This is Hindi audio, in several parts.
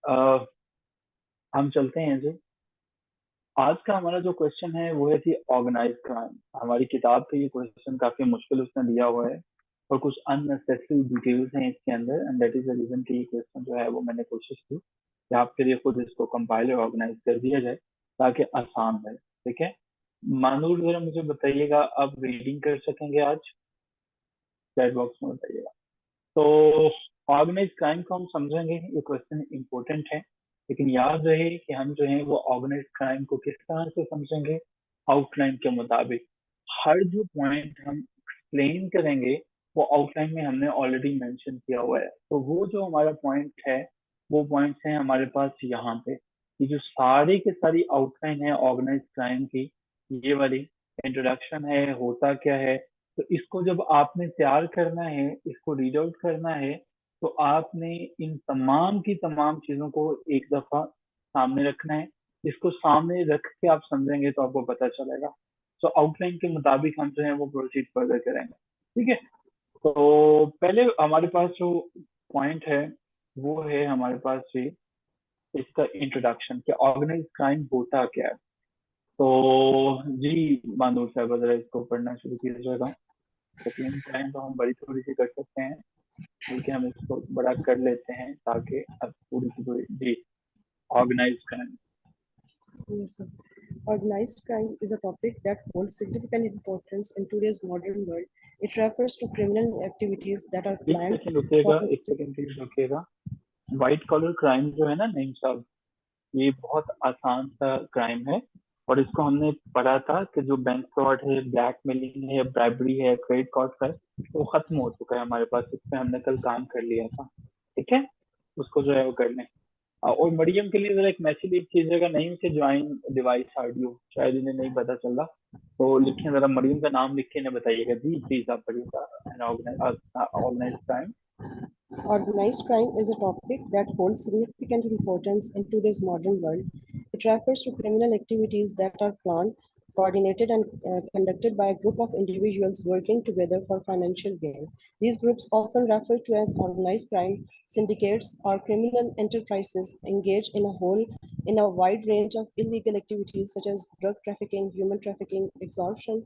अ, हम चलते हैं जी। आज का हमारा जो क्वेश्चन है वो है जी ऑर्गेनाइज क्राइम। हमारी किताब पे ये क्वेश्चन काफी मुश्किल उसने दिया हुआ है और कुछ अननेसेसरी डिटेल्स हैं इसके अंदर, and that is the reason कि ये क्वेश्चन जो है वो मैंने कोशिश की कि आपके लिए खुद इसको कंपाइल और ऑर्गेनाइज कर दिया जाए ताकि आसान रहे। ठीक है, मानूर जरा मुझे बताइएगा, आप रीडिंग कर सकेंगे आज? चैट बॉक्स में बताइएगा। तो ऑर्गेनाइज क्राइम को हम समझेंगे, ये क्वेश्चन इंपॉर्टेंट है, लेकिन याद रहे कि हम जो है वो ऑर्गेनाइज क्राइम को किस तरह से समझेंगे, आउटलाइन के मुताबिक। हर जो पॉइंट हम एक्सप्लेन करेंगे वो आउटलाइन में हमने ऑलरेडी मेंशन किया हुआ है। तो वो जो हमारा पॉइंट है वो पॉइंट्स हैं हमारे पास यहाँ पे। ये जो सारी की सारी आउटलाइन है ऑर्गेनाइज क्राइम की, ये वाली इंट्रोडक्शन है, होता क्या है। तो इसको जब आपने तैयार करना है, इसको रीड आउट करना है, तो आपने इन तमाम की तमाम चीजों को एक दफा सामने रखना है। इसको सामने रख के आप समझेंगे तो आपको पता चलेगा। तो आउटलाइन के मुताबिक हम जो है वो प्रोसीड फर्दर करेंगे। ठीक है, तो पहले हमारे पास जो पॉइंट है वो है हमारे पास जी इसका इंट्रोडक्शन, कि ऑर्गेनाइज क्राइम होता क्या है। तो जी मानूर साहब जरा इसको पढ़ना शुरू कीजिएगा। सेकेंड टाइम तो हम बड़ी थोड़ी सी कर सकते हैं, बल्कि हम इसको बड़ा कर लेते हैं ताकि अब पूरी की पूरी जी organised crime. Yes, sir. Organized crime is a topic that holds significant importance in today's modern world. It refers to criminal activities that are एक planned, सेकंड रुकिएगा, एक coordinated. सेकंड प्लीज रुकिएगा। व्हाइट कॉलर क्राइम जो है ना नहीं साहब, ये बहुत आसान सा क्राइम है, और इसको हमने पढ़ा था कि जो बैंक फ्रॉड है, ब्लैकमेलिंग है, ब्राइबरी है, क्रेडिट कार्ड का है, वो खत्म हो चुका है हमारे पास। इस पे हमने कल काम कर लिया था। ठीक है, उसको जो है वो कर लें। और मरियम के लिए जरा एक मैसेज लिख कीजिएगा, नहीं से ज्वाइन डिवाइस ऑडियो, शायद इन्हें नहीं पता चल रहा। तो लिखिए जरा, मरियम का नाम लिख के इन्हें बताइएगा जी प्लीज। आप पढ़िएगा organise crime. Organized crime is a topic that holds significant importance in today's modern world. It refers to criminal activities that are planned, coordinated, and conducted by a group of individuals working together for financial gain. These groups, often referred to as organized crime syndicates, are criminal enterprises engaged in a wide range of illegal activities such as drug trafficking, human trafficking, extortion,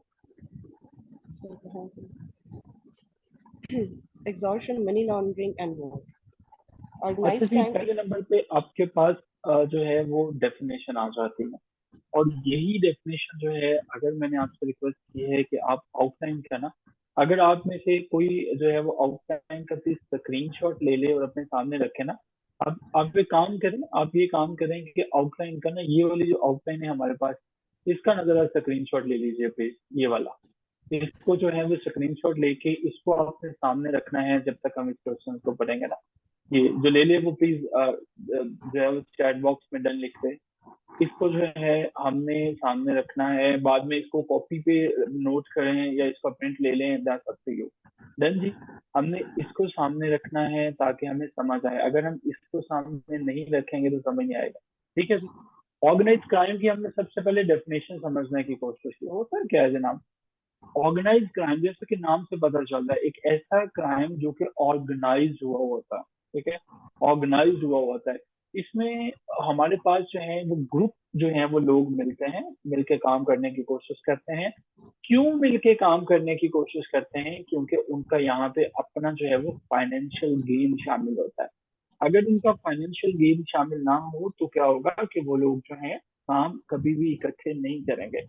money laundering, and more. अच्छा Organized जी, crime. पहले नंबर पे आपके पास जो है वो डेफिनेशन आ जाती है, और यही डेफिनेशन जो है, अगर मैंने आपसे रिक्वेस्ट की है कि आप आउटलाइन करना, अगर आप में से कोई जो है वो आउटलाइन का स्क्रीन शॉट ले ले और अपने सामने रखे ना, आप एक काम करें, आप ये काम करें कि आउटलाइन का ना, ये वाली जो आउटलाइन है हमारे पास, इसका ना जरा स्क्रीन शॉट ले लीजिए प्लीज, ये वाला। इसको जो है वो स्क्रीन शॉट लेके इसको अपने सामने रखना है जब तक हम इस क्वेश्चन को पढ़ेंगे ना। ये जो ले ले वो प्लीज जो है वो चैट बॉक्स में डन लिख दे। इसको जो है हमने सामने रखना है, बाद में इसको कॉपी पे नोट करें या इसका प्रिंट ले लें, that's up to you. Done जी, हमने इसको सामने रखना है ताकि हमें समझ आए। अगर हम इसको सामने नहीं रखेंगे तो समझ नहीं आएगा। ठीक है जी, ऑर्गेनाइज क्राइम की हमने सबसे पहले डेफिनेशन समझने की कोशिश की। होता है क्या है जनाब, ऑर्गेनाइज क्राइम जैसे कि नाम से पता चल रहा है, एक ऐसा क्राइम जो कि ऑर्गेनाइज हुआ होता है। ठीक है, ऑर्गेनाइज हुआ होता है। इसमें हमारे पास जो है वो ग्रुप जो है वो लोग मिलते हैं, मिलके काम करने की कोशिश करते हैं। क्यों मिलके काम करने की कोशिश करते हैं? क्योंकि उनका यहाँ पे अपना जो है वो फाइनेंशियल गेन शामिल होता है। अगर उनका फाइनेंशियल गेन शामिल ना हो तो क्या होगा कि वो लोग जो है काम कभी भी इकट्ठे नहीं करेंगे।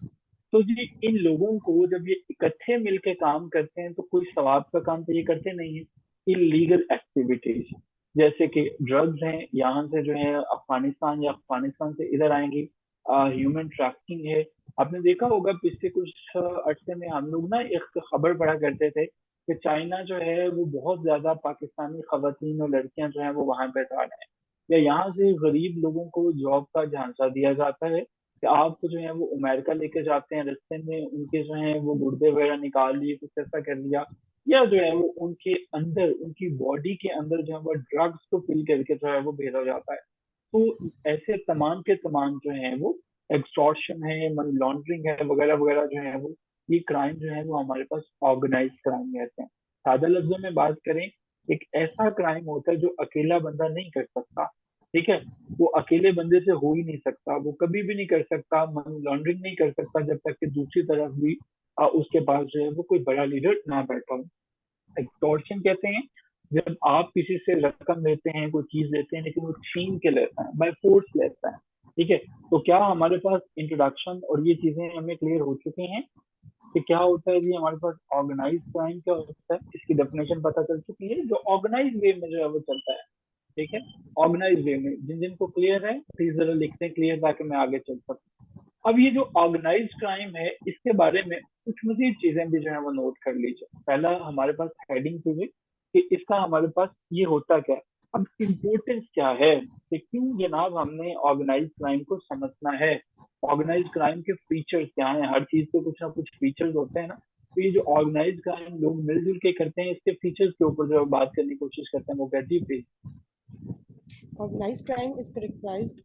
तो जी इन लोगों को जब ये इकट्ठे मिलके काम करते हैं तो कोई सवाब का काम तो ये करते नहीं है। इलीगल एक्टिविटीज जैसे कि ड्रग्स हैं, यहाँ से जो है अफगानिस्तान या अफगानिस्तान से इधर आएंगी। ह्यूमन ट्रैफिकिंग है। आपने देखा होगा पिछले कुछ अरसे में हम लोग ना एक खबर पढ़ा करते थे कि चाइना जो है वो बहुत ज्यादा पाकिस्तानी खवातीन और लड़कियां जो है वो वहां पे जा रहे हैं, या यहाँ से गरीब लोगों को जॉब का झांसा दिया जाता है कि आपको जो है वो अमेरिका लेके जाते हैं, रास्ते में उनके जो है वो गुर्दे वगैरह निकाल लिए, कुछ ऐसा कर लिया, या जो है वो उनके अंदर, उनकी बॉडी के अंदर जो है वो ड्रग्स को फिल करके जो है वो भेजा जाता है। तो ऐसे तमाम के तमाम जो है वो एक्सटॉर्शन है, मनी लॉन्ड्रिंग है, वगैरह वगैरह जो है वो ये क्राइम जो है वो हमारे पास ऑर्गेनाइज क्राइम कहते हैं। सादा लफ्जों में बात करें, एक ऐसा क्राइम होता है जो अकेला बंदा नहीं कर सकता। ठीक है। वो अकेले बंदे से हो ही नहीं सकता, वो कभी भी नहीं कर सकता, मनी लॉन्ड्रिंग नहीं कर सकता जब तक कि दूसरी तरफ भी उसके पास जो है वो कोई बड़ा लीडर ना बैठा हो। एक्सटॉर्शन कहते हैं जब आप किसी से रकम लेते हैं, कोई चीज लेते हैं, लेकिन वो छीन के लेता है, बाय फोर्स लेता है। ठीक है। तो क्या हमारे पास इंट्रोडक्शन और ये चीजें हमें क्लियर हो चुकी हैं कि क्या होता है जी हमारे पास ऑर्गेनाइज क्राइम क्या होता है, इसकी डेफिनेशन पता चल चुकी है, जो ऑर्गेनाइज वे में जो है वो चलता है। ठीक है। ऑर्गेनाइज वे में जिन जिनको क्लियर है प्लीज जरा लिखते हैं क्लियर, ताकि मैं आगे चल सकूं। अब ये जो ऑर्गेनाइज क्राइम है इसके बारे में कुछ मजीद चीजें भी जो है वो नोट कर लीजिए। पहला हमारे पास हेडिंग थी कि इसका हमारे पास ये होता क्या है। अब इम्पोर्टेंस क्या है कि क्यों जनाब हमने ऑर्गेनाइज क्राइम को समझना है, ऑर्गेनाइज क्राइम के फीचर्स क्या हैं। हर चीज के कुछ ना कुछ फीचर्स होते हैं ना, तो ये जो ऑर्गेनाइज क्राइम लोग मिलजुल के करते हैं इसके फीचर्स के ऊपर जो बात करने की कोशिश करते हैं वो कहती है। Organized crime is characterized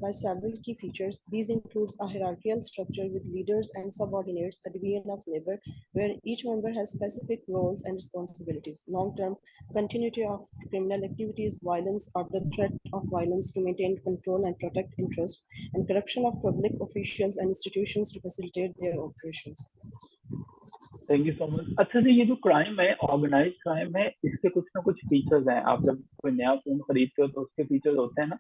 by several key features. These includes a hierarchical structure with leaders and subordinates, a division of labor where each member has specific roles and responsibilities, long-term continuity of criminal activities, violence or the threat of violence to maintain control and protect interests, and corruption of public officials and institutions to facilitate their operations. Thank you so much. अच्छा जी, ये जो क्राइम है ऑर्गेनाइज क्राइम है, इसके कुछ ना कुछ फीचर्स हैं। आप जब कोई नया फोन खरीदते हो तो उसके फीचर्स होते हैं ना।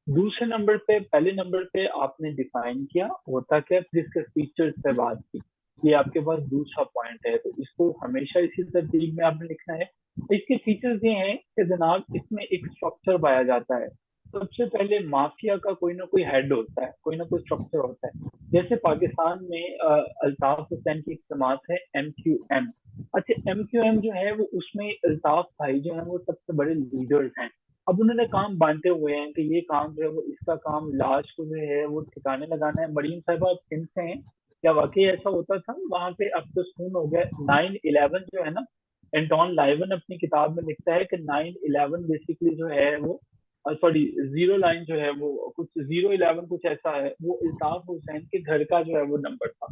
दूसरे नंबर पे, पहले नंबर पे आपने डिफाइन किया होता क्या, फिर इसके फीचर्स पे बात की, ये आपके पास दूसरा पॉइंट है, तो इसको हमेशा इसी तरतीब में आपने लिखना है। इसके फीचर्स ये हैं कि जनाब इसमें एक स्ट्रक्चर पाया जाता है। सबसे पहले माफिया का कोई ना कोई हेड होता है, कोई ना कोई स्ट्रक्चर होता है। जैसे पाकिस्तान में अल्ताफ हुसैन की एक जमात है MQM। अच्छा, MQM जो है वो उसमें अल्ताफ भाई जो है वो सबसे बड़े लीडर्स हैं। अब उन्होंने काम बांटे हुए हैं कि ये काम जो है वो, इसका काम लाश को जो है वो ठिकाने लगाना है। मरीम साहब आप सिंध से हैं, क्या वाकई ऐसा होता था वहां पे? अब तो सुन हो गया 9/11 जो है ना, एंटोन लाइवन अपनी किताब में लिखता है कि 9/11 बेसिकली जो है वो, सॉरी, जीरो लाइन जो है वो कुछ 011 कुछ ऐसा है, वो इल्ताफ हुसैन के घर का जो है वो नंबर था।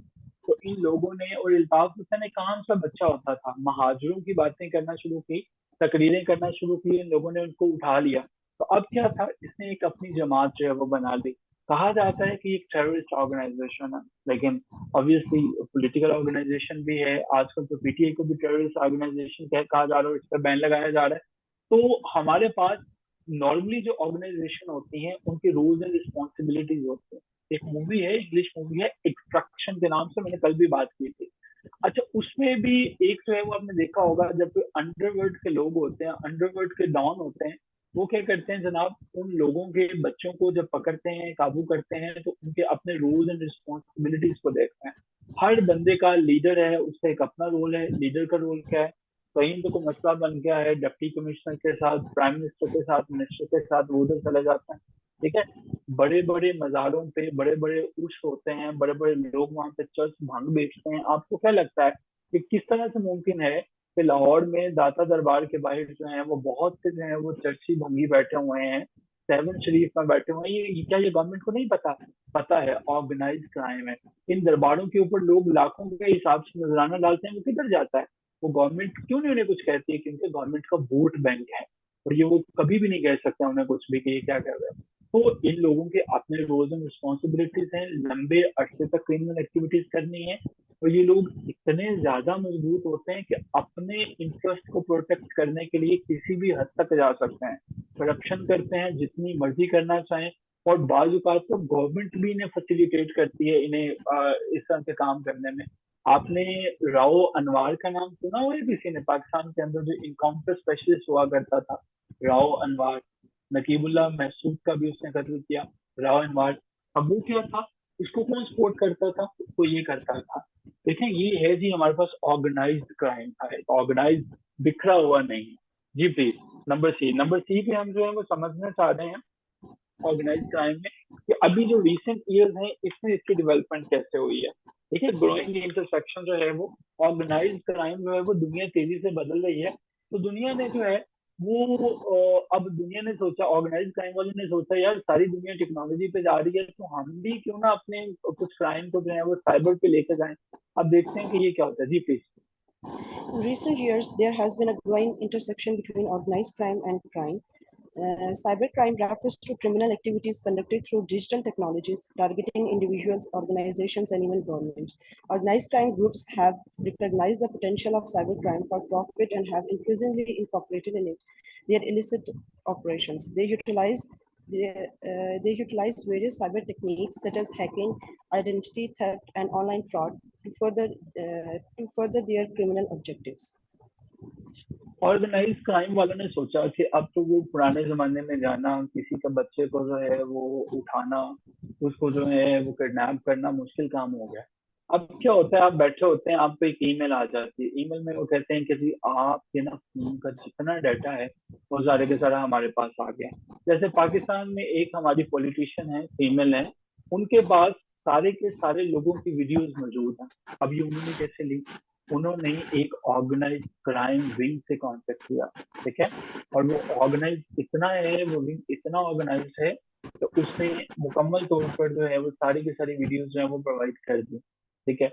तो इन लोगों ने, और इल्ताफ हुसैन एक आम सा बच्चा होता था, महाजरों की बातें करना शुरू की, तकरीरें करना शुरू की, इन लोगों ने उनको उठा लिया। तो अब क्या था, इसने एक अपनी जमात जो है वो बना ली। कहा जाता है कि एक टेररिस्ट ऑर्गेनाइजेशन है, लेकिन ऑब्वियसली पॉलिटिकल ऑर्गेनाइजेशन भी है। आजकल तो PTI को भी टेररिस्ट ऑर्गेनाइजेशन कहा जा रहा है, इस पर बैन लगाया जा रहा है। तो हमारे पास नॉर्मली जो ऑर्गेनाइजेशन होती हैं उनके रोल्स एंड रिस्पॉन्सिबिलिटीज होते हैं। एक मूवी है, इंग्लिश मूवी है एक्सट्रैक्शन के नाम से, मैंने कल भी बात की थी। अच्छा, उसमें भी एक जो है वो आपने देखा होगा, जब अंडरवर्ल्ड के लोग होते हैं, अंडरवर्ल्ड के डॉन होते हैं, वो क्या करते हैं जनाब, उन लोगों के बच्चों को जब पकड़ते हैं, काबू करते हैं, तो उनके अपने रोल्स एंड रिस्पॉन्सिबिलिटीज को देखते हैं। हर बंदे का लीडर है, उसका एक अपना रोल है। लीडर का रोल क्या है? कहीं तो कोई मसला बन गया है, डिप्टी कमिश्नर के साथ, प्राइम मिनिस्टर के साथ, मिनिस्टर के साथ, वो उधर चले जाते हैं। ठीक है। बड़े बड़े मजारों पे बड़े बड़े उर्स होते हैं, बड़े बड़े लोग वहां पे चर्च भांग बेचते हैं। आपको क्या लगता है कि किस तरह से मुमकिन है कि लाहौर में दाता दरबार के बाहर जो है वो बहुत से जो है वो चर्ची भंगी बैठे हुए हैं, सेवन शरीफ में बैठे हुए हैं? ये क्या ये गवर्नमेंट को नहीं पता? पता है, ऑर्गेनाइज क्राइम है। इन दरबारों के ऊपर लोग लाखों के हिसाब से नजराना डालते हैं, वो किधर जाता है? वो गवर्नमेंट क्यों नहीं उन्हें कुछ कहती है? क्योंकि गवर्नमेंट का वोट बैंक है, और ये वो कभी भी नहीं कह सकते उन्हें कुछ भी कि ये क्या कर रहे हैं। तो इन लोगों के अपने रोल्स एंड रिस्पॉन्सिबिलिटीज हैं, लंबे अरसे तक क्रिमिनल एक्टिविटीज करनी है। और ये लोग इतने ज्यादा मजबूत होते हैं कि अपने इंटरेस्ट को प्रोटेक्ट करने के लिए किसी भी हद तक जा सकते हैं, करप्शन करते हैं जितनी मर्जी करना चाहें। और बाज औकात तो गवर्नमेंट भी इन्हें फैसिलिटेट करती है, इन्हें इस तरह के काम करने में। आपने राव अनवार का नाम सुना हुआ है किसी ने? पाकिस्तान के अंदर जो इनकाउंटर स्पेशलिस्ट हुआ करता था, राव अनवार। नकीबुल्लाह महसूद का भी उसने कत्ल किया, राव अनवार। अब वो क्या था, इसको कौन सपोर्ट करता था? उसको ये करता था। देखें, ये है जी हमारे पास ऑर्गेनाइज्ड क्राइम का है, ऑर्गेनाइज बिखरा हुआ नहीं है। जी प्लीज, नंबर सी पे हम जो है वो समझना चाह रहे हैं ऑर्गेनाइज क्राइम में कि अभी जो रिसेंट ईयर्स हैं इसमें इसकी डेवलपमेंट कैसे हुई है। ठीक है, ग्रोइंग इंटरसेक्शन जो है वो, ऑर्गेनाइज क्राइम जो है वो दुनिया तेजी से बदल रही है। तो दुनिया ने जो है वो अब दुनिया ने सोचा, ऑर्गेनाइज क्राइम वालों ने सोचा यार सारी दुनिया टेक्नोलॉजी पे जा रही है, तो हम भी क्यों ना अपने कुछ क्राइम को जो है वो साइबर पे लेकर जाएं। अब देखते हैं कि ये क्या होता है। जी please. In recent years, there has been a growing intersection between organized crime and crime. Cybercrime refers to criminal activities conducted through digital technologies, targeting individuals, organizations, and even governments. Organized crime groups have recognized the potential of cybercrime for profit and have increasingly incorporated in it their illicit operations. They utilize various cyber techniques such as hacking, identity theft, and online fraud to further their criminal objectives. Organise crime वालों ने सोचा कि अब तो वो पुराने जमाने में जाना, किसी के बच्चे को जो है वो उठाना, उसको जो है वो किडनैप करना मुश्किल काम हो गया। अब क्या होता है, आप बैठे होते हैं, आप पे एक ईमेल आ जाती है, ईमेल में वो कहते हैं कि जी आपके ना फोन का जितना डाटा है वो सारे के सारा हमारे पास आ गया। जैसे पाकिस्तान में एक हमारी पॉलिटिशियन है, फीमेल है, उनके पास सारे के सारे लोगों की वीडियोस मौजूद हैं। अब ये उन्होंने कैसे ली? उन्होंने एक ऑर्गेनाइज क्राइम विंग से कांटेक्ट किया, ठीक है, और वो ऑर्गेनाइज इतना है, वो विंग इतना ऑर्गेनाइज है तो उसने मुकम्मल तौर पर जो है वो सारी की सारी वीडियोस जो है वो प्रोवाइड कर दी, ठीक है।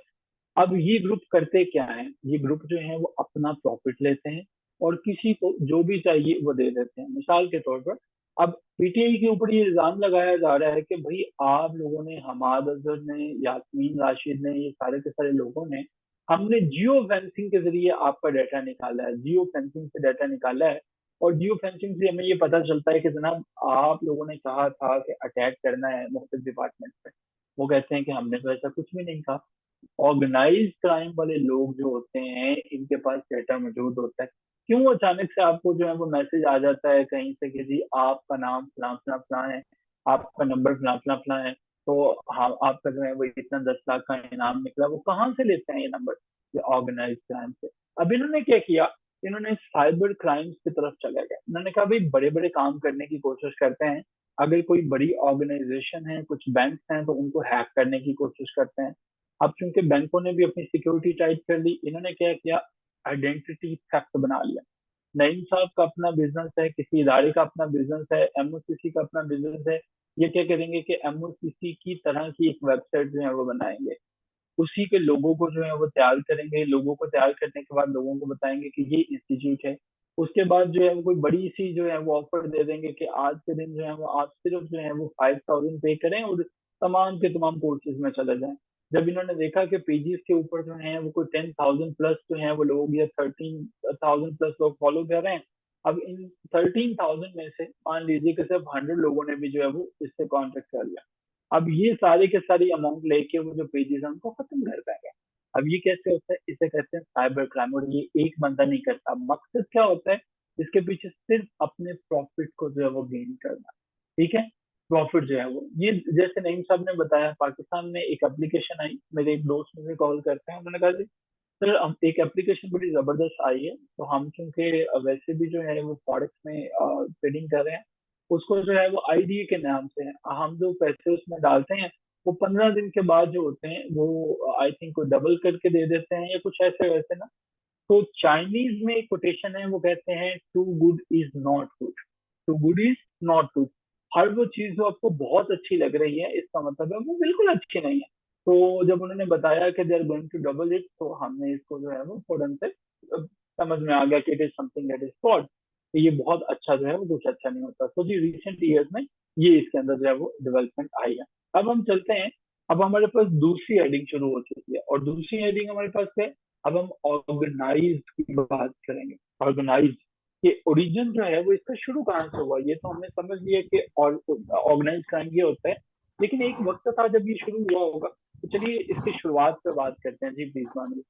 अब ये ग्रुप करते क्या है, ये ग्रुप जो है वो अपना प्रॉफिट लेते हैं और किसी को जो भी चाहिए वो दे देते हैं। मिसाल के तौर पर अब पीटीआई के ऊपर ये इल्जाम लगाया जा रहा है कि भाई आप लोगों ने, हमाद अजहर ने, यास्मीन राशिद ने, ये सारे के सारे लोगों ने, हमने जियो फेंसिंग के जरिए आपका डाटा निकाला है, जियो फेंसिंग से डाटा निकाला है। और जियो फेंसिंग से हमें ये पता चलता है कि जनाब आप लोगों ने कहा था कि अटैक करना है मुख्तलिफ डिपार्टमेंट पे। वो कहते हैं कि हमने तो ऐसा कुछ भी नहीं कहा। ऑर्गेनाइज क्राइम वाले लोग जो होते हैं इनके पास डाटा मौजूद होता है। क्यों अचानक से आपको जो है वो मैसेज आ जाता है कहीं से कि जी आपका नाम फलां फलां फलां है, आपका नंबर फलां फलां फलां है, तो हाँ आपका जो है वो इतना 10 लाख का इनाम निकला। वो कहाँ से लेते हैं ये नंबर? ये ऑर्गेनाइज क्राइम से। अब इन्होंने क्या किया, इन्होंने साइबर क्राइम्स की तरफ चले गए। इन्होंने कहा भाई बड़े बड़े काम करने की कोशिश करते हैं, अगर कोई बड़ी ऑर्गेनाइजेशन है, कुछ बैंक हैं, तो उनको हैक करने की कोशिश करते हैं। अब चूंकि बैंकों ने भी अपनी सिक्योरिटी टाइट कर ली, इन्होंने क्या किया, आइडेंटिटी थेफ्ट बना लिया। नईम साहब का अपना बिजनेस है, किसी इदारे का अपना बिजनेस है, एमओसीसी का अपना बिजनेस है, ये क्या करेंगे कि एमओसीसी की तरह की एक वेबसाइट जो है वो बनाएंगे, उसी के लोगों को जो है वो तैयार करेंगे। लोगों को तैयार करने के बाद लोगों को बताएंगे कि ये इंस्टीट्यूट है। उसके बाद जो है वो कोई बड़ी सी जो है वो ऑफर दे देंगे कि आज के दिन जो है वो आप सिर्फ जो है वो 5000 पे करें और तमाम के तमाम कोर्सेज में चले जाएं। जब इन्होंने देखा कि पेजेस के ऊपर जो है वो कोई 10,000 प्लस जो है वो लोग, या 13,000 प्लस लोग फॉलो कर रहे हैं। अब इन 13,000 में से मान लीजिए कि सिर्फ 100 लोगों ने भी जो है वो इससे कॉन्टेक्ट कर लिया। अब ये सारे के सारी अमाउंट लेके वो जो पेजेस हैं उनको खत्म कर देंगे। अब ये कैसे होता है? इसे कहते हैं साइबर क्राइम। और ये एक बंदा नहीं करता। मकसद क्या होता है इसके पीछे? सिर्फ अपने प्रॉफिट को जो है वो गेन करना, ठीक है। प्रॉफिट जो है वो, ये जैसे नईम साहब ने बताया, पाकिस्तान में एक एप्लीकेशन आई, मेरे एक दोस्त मुझे कॉल करते हैं, उन्होंने कहा जी सर एक एप्लीकेशन बड़ी जबरदस्त आई है, तो हम चूंकि वैसे भी जो है वो फॉरेक्स में ट्रेडिंग कर रहे हैं, उसको जो है वो आईडीए के नाम से है, हम जो पैसे उसमें डालते हैं वो 15 दिन के बाद जो होते हैं वो आई थिंक डबल करके दे देते हैं या कुछ ऐसे वैसे ना। तो चाइनीज में एक कोटेशन है, वो कहते हैं too good is not good, too good is not good. हर वो चीज जो आपको बहुत अच्छी लग रही है इसका मतलब है वो बिल्कुल अच्छी नहीं है। तो जब उन्होंने बताया कि they are going to double it, तो हमने इसको जो है वो फौरन से समझ में आ गया कि it is something that is fraud. तो ये बहुत अच्छा जो है वो कुछ अच्छा नहीं होता। तो जी रिसेंट ईयर्स में ये इसके अंदर जो है वो डेवलपमेंट आई है। अब हम चलते हैं, अब हमारे पास दूसरी हेडिंग शुरू हो चुकी है, और दूसरी हेडिंग हमारे पास है, अब हम ऑर्गेनाइज की बात करेंगे। ऑर्गेनाइज ये ओरिजिन जो है वो इसका शुरू कहाँ से हुआ, ये तो हमने समझ लिया कि ऑर्गेनाइज क्राइम ये होता है, लेकिन एक वक्त था जब ये शुरू हुआ होगा। तो चलिए इसकी शुरुआत पे बात करते हैं। जी प्लीज मानिए।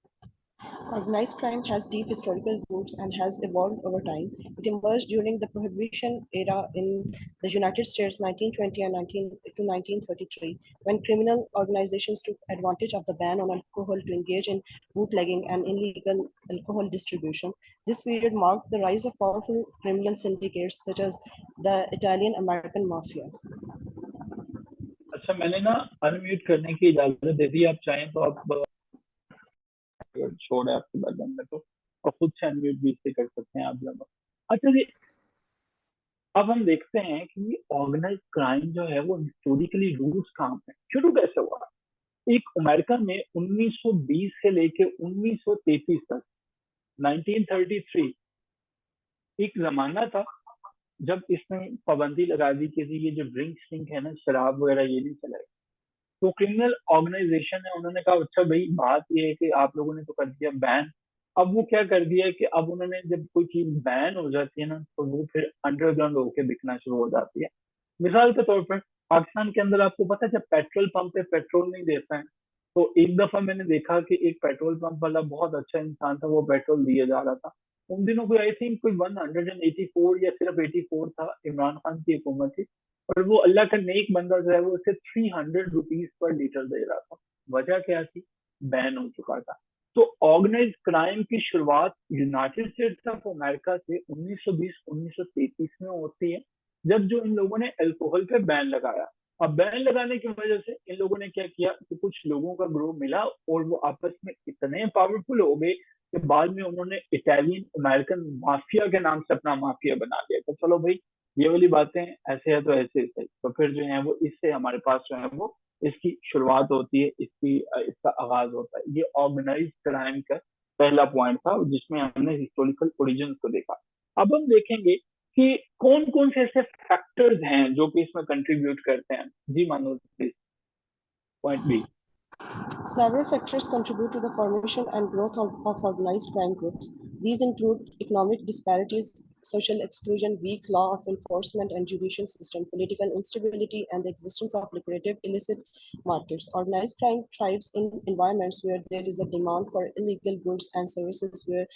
Organized crime has deep historical roots and has evolved over time. It emerged during the Prohibition era in the United States 1920 and 1933, when criminal organizations took advantage of the ban on alcohol to engage in bootlegging and illegal alcohol distribution. This period marked the rise of powerful criminal syndicates such as the Italian American Mafia. अच्छा, मैंने ना अनम्यूट करने की इजाजत दे दी, आप चाहें तो आप अगर छोड़े आपके बैकग्राउंड में तो और खुद से अनम्यूट भी इससे कर सकते हैं आप लोग। अच्छा जी, अब हम देखते हैं कि ऑर्गेनाइज क्राइम जो है वो हिस्टोरिकली रूट्स कहाँ पे शुरू कैसे हुआ। एक अमेरिका में 1920 से लेके 1933 तक, 1933 एक जमाना था जब इसमें पाबंदी लगा दी कि जी ये जो ड्रिंक है ना, शराब वगैरह ये नहीं चलाए, तो क्रिमिनल ऑर्गेनाइजेशन है, उन्होंने कहा अच्छा भाई बात ये है कि आप लोगों ने तो कर दिया बैन। अब वो क्या कर दिया है कि अब उन्होंने जब कोई चीज बैन हो जाती है ना, तो वो फिर अंडरग्राउंड होके बिकना शुरू हो जाती है। मिसाल के तौर पर पाकिस्तान के अंदर आपको पता है, जब पेट्रोल पंप पे पेट्रोल नहीं देता है, तो एक दफा मैंने देखा कि एक पेट्रोल पंप वाला बहुत अच्छा इंसान था, वो पेट्रोल दिए जा रहा था। उन दिनों कोई आई थिंक कोई 184 या सिर्फ 84 था, इमरान खान की हुकूमत थी। और वो अल्लाह का नेक बंदा जो है वो उसे 300 रुपीज पर लीटर दे रहा था। वजह क्या थी? बैन हो चुका था। तो ऑर्गेनाइज क्राइम की शुरुआत यूनाइटेड स्टेट्स ऑफ अमेरिका से 1920-1933 में होती है, जब जो इन लोगों ने अल्कोहल पे बैन लगाया। अब बैन लगाने की वजह से इन लोगों ने क्या किया कि कुछ लोगों का ग्रुप मिला और वो आपस में इतने पावरफुल हो गए कि बाद में उन्होंने इटालियन अमेरिकन माफिया के नाम से अपना माफिया बना लिया। तो चलो भाई, ये वाली बातें ऐसे है तो ऐसे ही सही। तो फिर जो है वो इससे हमारे पास जो है वो इसकी शुरुआत होती है, इसका आगाज होता है। ये ऑर्गेनाइज क्राइम का पहला पॉइंट था जिसमें हमने हिस्टोरिकल ओरिजिन को देखा। अब हम देखेंगे कि कौन कौन से ऐसे फैक्टर्स हैं जो कि इसमें कंट्रीब्यूट करते हैं। जी Mano please, point B. Several factors contribute to the formation and growth of organized crime groups. These include economic disparities, social exclusion, weak law of enforcement and judicial system, political instability, and the existence of lucrative illicit markets. Organized crime thrives in environments where there is a demand for illegal goods and services where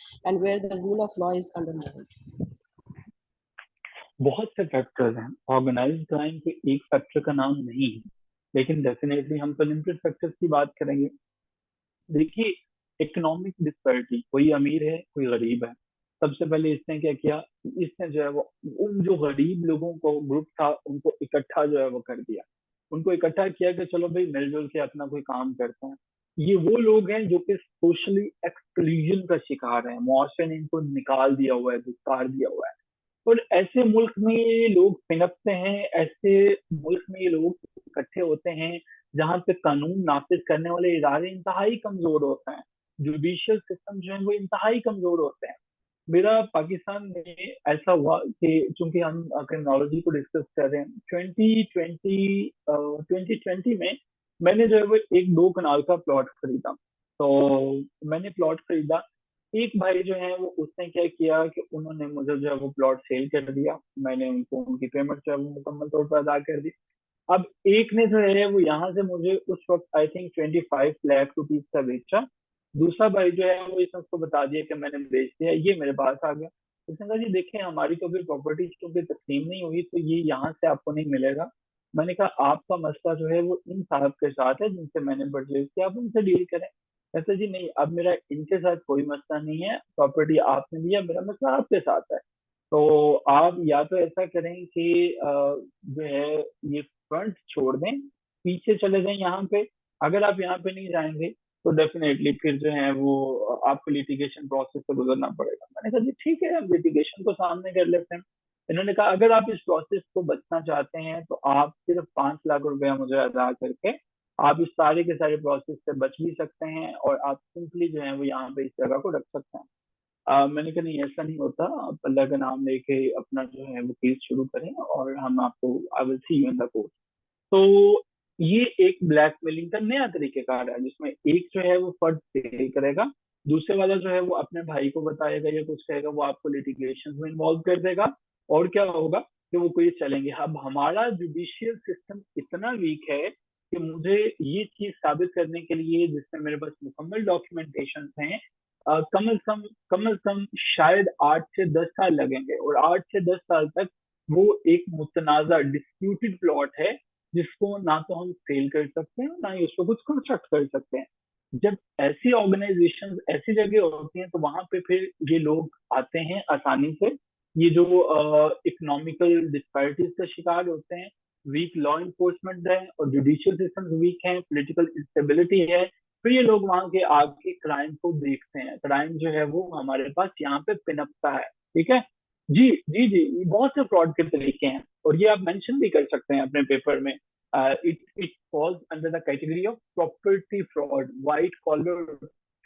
the rule of law is undermined. बहुत से फैक्टर्स हैं, ऑर्गेनाइज्ड क्राइम के एक फैक्टर का नाम नहीं है, लेकिन डेफिनेटली हम तो लिमिटेड फैक्टर्स की बात करेंगे। देखिए, इकोनॉमिक डिस्पैरिटी, कोई अमीर है कोई गरीब है। सबसे पहले इसने क्या किया, इसने जो है वो उन जो गरीब लोगों को ग्रुप था उनको इकट्ठा जो है वो कर दिया। उनको इकट्ठा किया कि चलो भाई मिलजुल के अपना कोई काम करते हैं। ये वो लोग हैं जो कि सोशली एक्सक्लूजन का शिकार है, मुआशरे ने इनको निकाल दिया हुआ है, दुत्कार दिया हुआ है। और ऐसे मुल्क में ये लोग पिनपते हैं, ऐसे मुल्क में ये लोग इकट्ठे होते हैं जहां पे कानून नाफिज करने वाले इदारे इंतहाई कमजोर होते हैं, जुडिशियल सिस्टम जो है वो इंतहाई कमजोर होते हैं। मेरा पाकिस्तान में ऐसा हुआ कि चूंकि हम क्रिमिनोलॉजी को डिस्कस कर रहे हैं, 2020 में मैंने जो है वो एक 2 कनाल का प्लॉट खरीदा। तो मैंने प्लॉट खरीदा, एक भाई जो है वो उसने क्या किया कि उन्होंने मुझे जो है वो प्लॉट सेल कर दिया। मैंने उनको उनकी पेमेंट जो है वो मुकम्मल तौर पर अदा कर दी। अब एक ने जो है वो यहाँ से मुझे उस वक्त आई थिंक 25 लाख रुपीज का बेचा। दूसरा भाई जो है वो इसने उसको बता दिया कि मैंने बेच दिया, ये मेरे पास आ गया। उसने कहा जी देखें, हमारी तो अभी प्रॉपर्टी क्योंकि तस्लीम नहीं हुई, तो ये यहाँ से आपको नहीं मिलेगा। मैंने कहा आपका मसला जो है वो इन साहब के साथ है जिनसे मैंने परचेज किया, आप उनसे डील करें। कहते जी नहीं, अब मेरा इनके साथ कोई मसला नहीं है, प्रॉपर्टी आपने लिया, मेरा मसला आपके साथ है। तो आप या तो ऐसा करें कि जो है ये फ्रंट छोड़ दें, पीछे चले जाएं यहाँ पे। अगर आप यहाँ पे नहीं जाएंगे तो डेफिनेटली फिर जो है वो आपको लिटिगेशन प्रोसेस से गुजरना पड़ेगा। मैंने कहा जी ठीक है, हम लिटिगेशन को सामने कर लेते हैं। इन्होंने कहा अगर आप इस प्रोसेस को बचना चाहते हैं तो आप सिर्फ 5 लाख रुपया मुझे अदा करके आप इस सारे के सारे प्रोसेस से बच भी सकते हैं और आप सिंपली जो है वो यहाँ पे इस जगह को रख सकते हैं। मैंने कहा नहीं, ऐसा नहीं होता, आप अल्लाह का नाम लेके अपना जो है वो केस शुरू करें और हम आपको I will see you in the court. तो ये एक ब्लैकमेलिंग का नया तरीकेकार है जिसमें एक जो है वो फर्द पे करेगा, दूसरे वाला जो है वो अपने भाई को बताएगा या कुछ कहेगा, वो आपको लिटिगेशन में इन्वॉल्व कर देगा। और क्या होगा कि वो कोई चलेंगे। अब हमारा जुडिशियल सिस्टम इतना वीक है कि मुझे ये चीज साबित करने के लिए जिसमें मेरे पास मुकम्मल डॉक्यूमेंटेशन हैं, कम से कम शायद 8 से 10 साल लगेंगे। और 8 से 10 साल तक वो एक मुतनाज़ा डिस्प्यूटेड प्लॉट है जिसको ना तो हम सेल कर सकते हैं ना ही उसको कुछ कंस्ट्रक्ट कर सकते हैं। जब ऐसी ऑर्गेनाइजेशन ऐसी जगह होती हैं तो वहां पे फिर ये लोग आते हैं आसानी से। ये जो इकोनॉमिकल डिस्पैरिटीज का शिकार होते हैं, वीक लॉ इन्फोर्समेंट है और जुडिशियल सिस्टम वीक है, पॉलिटिकल इंस्टेबिलिटी है, फिर ये लोग वहां के आगे क्राइम को देखते हैं। क्राइम जो है वो हमारे पास यहाँ पे पिनपता है। ठीक है जी जी जी, बहुत से फ्रॉड के तरीके हैं और ये आप मेंशन भी कर सकते हैं अपने पेपर में। It it falls under the category of property fraud, white collar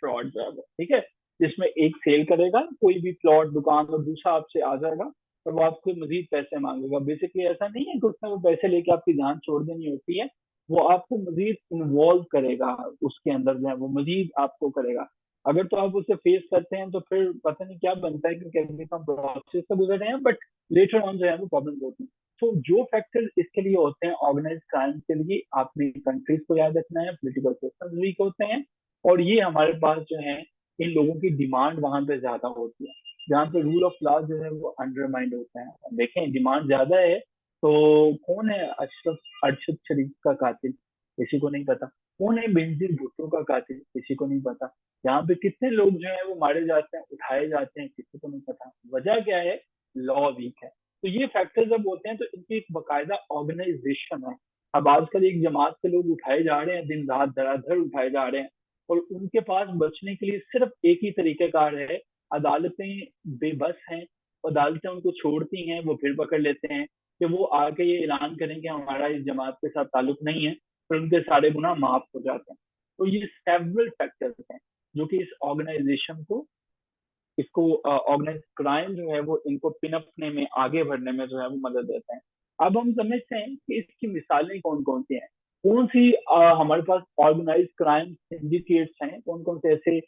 fraud जो है वो, ठीक है, जिसमें एक सेल करेगा कोई भी प्लॉट दुकान और दूसरा आपसे आ जाएगा और वो आपको मजीद पैसे मांगेगा। बेसिकली ऐसा नहीं है कि उसने वो पैसे लेके आपकी जान छोड़ देनी होती है, वो आपको मजीद इन्वॉल्व करेगा उसके अंदर, जो है वो मजीद आपको करेगा। अगर तो आप उसे फेस करते हैं तो फिर पता नहीं क्या बनता है, क्योंकि अभी तो हम प्रोसेस से गुजर रहे हैं, बट लेटर ऑन जो है वो प्रॉब्लम होती है। तो जो फैक्टर्स इसके लिए होते हैं ऑर्गेनाइज क्राइम के लिए, आपने कंट्रीज को याद रखना है, पोलिटिकल सिस्टम वीक होते हैं, और ये हमारे पास जो है इन लोगों की डिमांड वहां पे ज्यादा होती है, जहाँ पे रूल ऑफ लॉ जो है वो अंडरमाइंड होता है। देखें डिमांड ज्यादा है तो कौन है अरशद शरीफ का कातिल, किसी को नहीं पता। कौन है बेनजीर भुट्टो का कातिल, किसी को नहीं पता। यहाँ पे कितने लोग जो है वो मारे जाते हैं, उठाए जाते हैं, किसी को नहीं पता। वजह क्या है? लॉ वीक है। तो ये फैक्टर जब होते हैं तो इनकी एक बाकायदा ऑर्गेनाइजेशन है। अब आजकल एक जमात के लोग उठाए जा रहे हैं, दिन रात धड़ाधड़ उठाए जा रहे हैं, और उनके पास बचने के लिए सिर्फ एक ही तरीकेकार है। अदालतें बेबस हैं, अदालतें उनको छोड़ती हैं, वो फिर पकड़ लेते हैं कि वो आके ये ऐलान करें कि हमारा इस जमात के साथ ताल्लुक नहीं है, फिर उनके सारे गुनाह माफ हो जाते हैं। तो ये सेवरल फैक्टर्स हैं जो कि इस ऑर्गेनाइजेशन को, इसको ऑर्गेनाइज क्राइम जो है वो इनको पिनअपने में, आगे बढ़ने में जो है वो मदद देते हैं। अब हम समझते हैं कि इसकी मिसालें कौन कौन सी हैं, कौन सी हमारे पास ऑर्गेनाइज क्राइम सिंडिकेट्स हैं, कौन कौन से ऐसे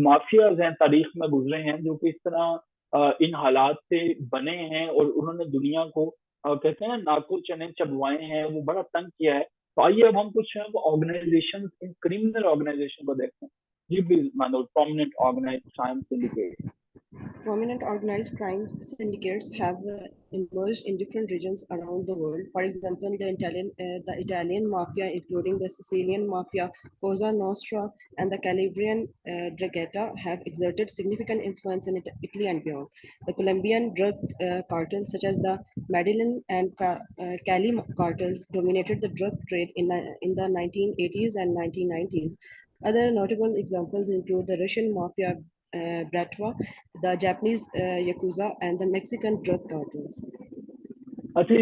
माफियाज हैं तारीख में गुजरे हैं जो कि इस तरह इन हालात से बने हैं, और उन्होंने दुनिया को कहते हैं ना, नाको चने चबवाए हैं, वो बड़ा तंग किया है। तो आइए अब हम कुछ ऑर्गेनाइजेशन, इन क्रिमिनल ऑर्गेनाइजेशन को देखते हैं। जी please Mano, prominent organise crime syndicate. Prominent organized crime syndicates have emerged in different regions around the world. For example, the Italian mafia, including the Sicilian mafia, Cosa Nostra, and the Calabrian Drangheta, have exerted significant influence in Italy and beyond. The Colombian drug cartels, such as the Medellin and Cali cartels, dominated the drug trade in the 1980s and 1990s. Other notable examples include the Russian mafia, Bratva, the Japanese Yakuza, and the Mexican drug cartels. अच्छा,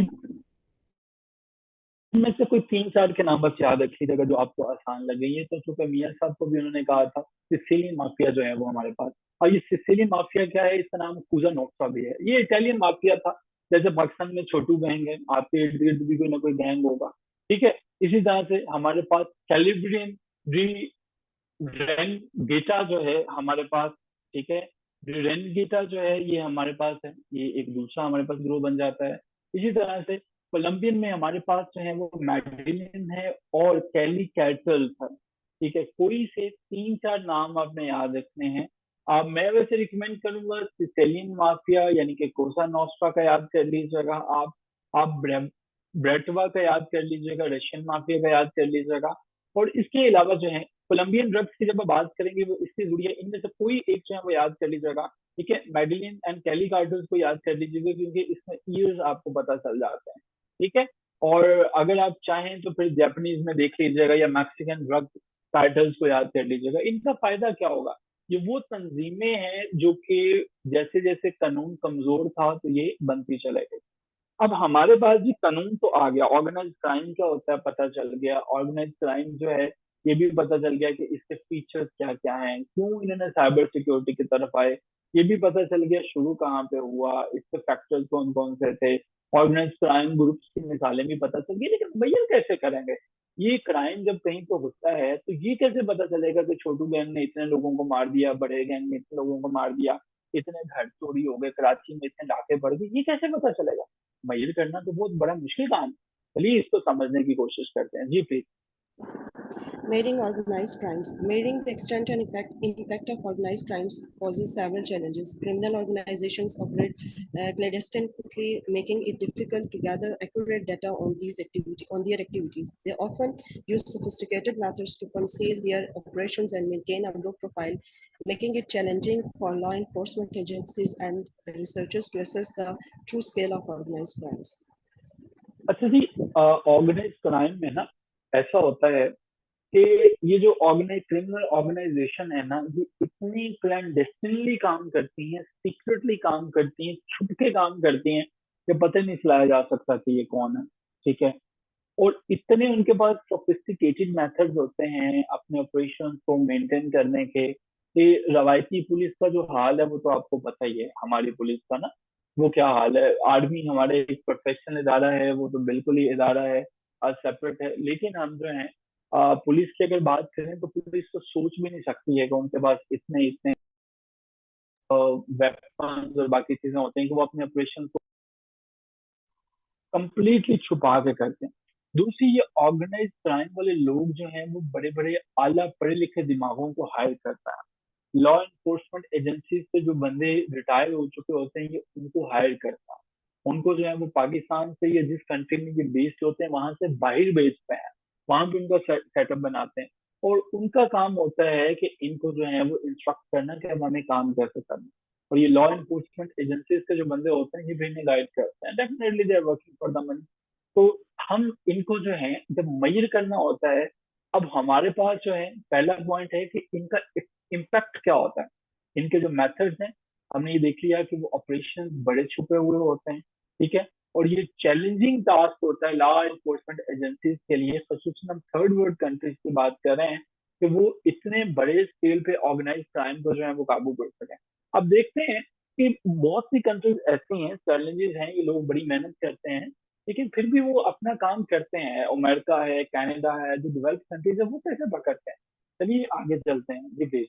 इनमें से कोई 3-4 के नाम बस याद रखिएगा जो आपको आसान लगे। ये तो चूंकि मियाँ साहब को भी उन्होंने कहा था, सिसिलियन माफिया जो है वो हमारे पास। और ये सिसिलियन माफिया क्या है? इसका नाम कुजा नोस्ट्रा भी है। ये इटालियन माफिया था, जैसे पाकिस्तान में छोटू गैंग है, आपके इर्द गिर्द भी कोई ना कोई गैंग होगा, ठीक है। इसी तरह से हमारे पास कैलिब्रियन रेनगेटा जो है हमारे पास, ठीक है। रेनगेटा जो है ये हमारे पास है, ये एक दूसरा हमारे पास ग्रोह बन जाता है। इसी तरह से कोलंबियन में हमारे पास जो है वो मैडिलिन है और कैली कैटल था, ठीक है। कोई से 3-4 नाम आपने याद रखने हैं। मैं वैसे रिकमेंड करूंगा सिसिलियन माफिया यानी कि कोसा नोस्ट्रा का याद कर लीजिएगा आप ब्रेटवा का याद कर लीजिएगा, रशियन माफिया का याद कर लीजिएगा। और इसके अलावा जो है कोलंबियन ड्रग्स की जब आप बात करेंगे वो इससे जुड़ी है, इनमें से कोई एक जो है वो याद कर लीजिएगा, ठीक है। मेडिलिन एंड कैली कार्टल्स को याद कर लीजिएगा, क्योंकि इसमें ईयर्स आपको पता चल जाते हैं, ठीक है। और अगर आप चाहें तो फिर जापानीज में देख लीजिएगा, या मैक्सिकन ड्रग कार्टल्स को याद कर लीजिएगा। इनका फायदा क्या होगा? ये वो तंजीमें हैं जो कि जैसे जैसे कानून कमजोर था तो ये बनती चले गई। अब हमारे पास भी कानून तो आ गया, ऑर्गेनाइज क्राइम क्या होता है पता चल गया, ऑर्गेनाइज क्राइम जो है ये भी पता चल गया कि इसके फीचर्स क्या क्या हैं, क्यों इन्होंने साइबर सिक्योरिटी की तरफ आए, ये भी पता चल गया, शुरू कहाँ पे हुआ, इसके फैक्टर्स कौन कौन से थे। ऑर्गेनाइज क्राइम ग्रुप्स की मिसालें भी पता चल गई, लेकिन भैया कैसे करेंगे? ये क्राइम जब कहीं तो होता है तो ये कैसे पता चलेगा कि छोटू गैंग ने इतने लोगों को मार दिया, बड़े गैंग ने इतने लोगों को मार दिया, इतने घर चोरी हो गए, कराची में इतने डाके बढ़ गए, ये कैसे पता चलेगा? मेजर करना तो बहुत बड़ा मुश्किल काम है। चलिए इसको समझने की कोशिश करते हैं। जी please. Measuring organized crimes. Measuring the extent and impact of organized crimes poses several challenges. Criminal organizations operate clandestinely, making it difficult to gather accurate data on their activities. They often use sophisticated methods to conceal their operations and maintain a low profile, making it challenging for law enforcement agencies and researchers to assess the true scale of organized crimes. अच्छा जी, ऑर्गेनाइज क्राइम में ना ऐसा होता है कि ये जो क्रिमिनल ऑर्गेनाइजेशन है ना, ये इतनी क्लैंडेस्टिनली काम करती हैं, सीक्रेटली काम करती हैं, छुप के काम करती हैं कि पता नहीं चलाया जा सकता कि ये कौन है, ठीक है। और इतने उनके पास सोफिस्टिकेटेड मेथड्स होते हैं अपने ऑपरेशन को मेंटेन करने के, कि रवायती पुलिस का जो हाल है वो तो आपको पता ही है, हमारी पुलिस का ना, वो क्या हाल है। आर्मी हमारे एक प्रोफेशनल इदारा है, वो तो बिल्कुल ही इदारा है, सेपरेट है। लेकिन हम जो है पुलिस की अगर बात करें तो पुलिस तो सोच भी नहीं सकती है कि उनके पास इतने इतने वेपन्स और बाकी चीजें होते हैं कि वो अपने ऑपरेशन को कंप्लीटली छुपा के करते हैं। दूसरी, ये ऑर्गेनाइज क्राइम वाले लोग जो हैं वो बड़े बड़े आला पढ़े लिखे दिमागों को हायर करता है। लॉ इन्फोर्समेंट एजेंसी से जो बंदे रिटायर हो चुके होते हैं, ये उनको हायर करता है। उनको जो है वो पाकिस्तान से या जिस कंट्री में ये बेस्ड होते हैं वहां से बाहर भेजते हैं, वहां पे उनका सेटअप बनाते हैं। और उनका काम होता है कि इनको जो है वो इंस्ट्रक्ट करना कि अब हमें काम कैसे करना है। और ये लॉ इन्फोर्समेंट एजेंसीज के जो बंदे होते हैं ये भी इन्हें गाइड करते हैं। Definitely they are working for the money. तो हम इनको जो है जब मेजर करना होता है, अब हमारे पास जो है पहला पॉइंट है कि इनका इम्पैक्ट क्या होता है। इनके जो मेथड्स हैं, हमने ये देख लिया कि वो ऑपरेशन बड़े छुपे हुए होते हैं, ठीक है। और ये चैलेंजिंग टास्क होता है लॉ इन्फोर्समेंट एजेंसीज के लिए, खसूसन हम थर्ड वर्ल्ड कंट्रीज की बात कर रहे हैं, कि वो इतने बड़े स्केल पे ऑर्गेनाइज क्राइम को जो है वो काबू कर सकें। अब देखते हैं कि बहुत सी कंट्रीज ऐसी हैं, चैलेंजेस हैं, ये लोग बड़ी मेहनत करते हैं, लेकिन फिर भी वो अपना काम करते हैं। अमेरिका है, कनाडा है, जो डेवलप कंट्रीज है, वो कैसे पकड़ते हैं। चलिए आगे चलते हैं जी please.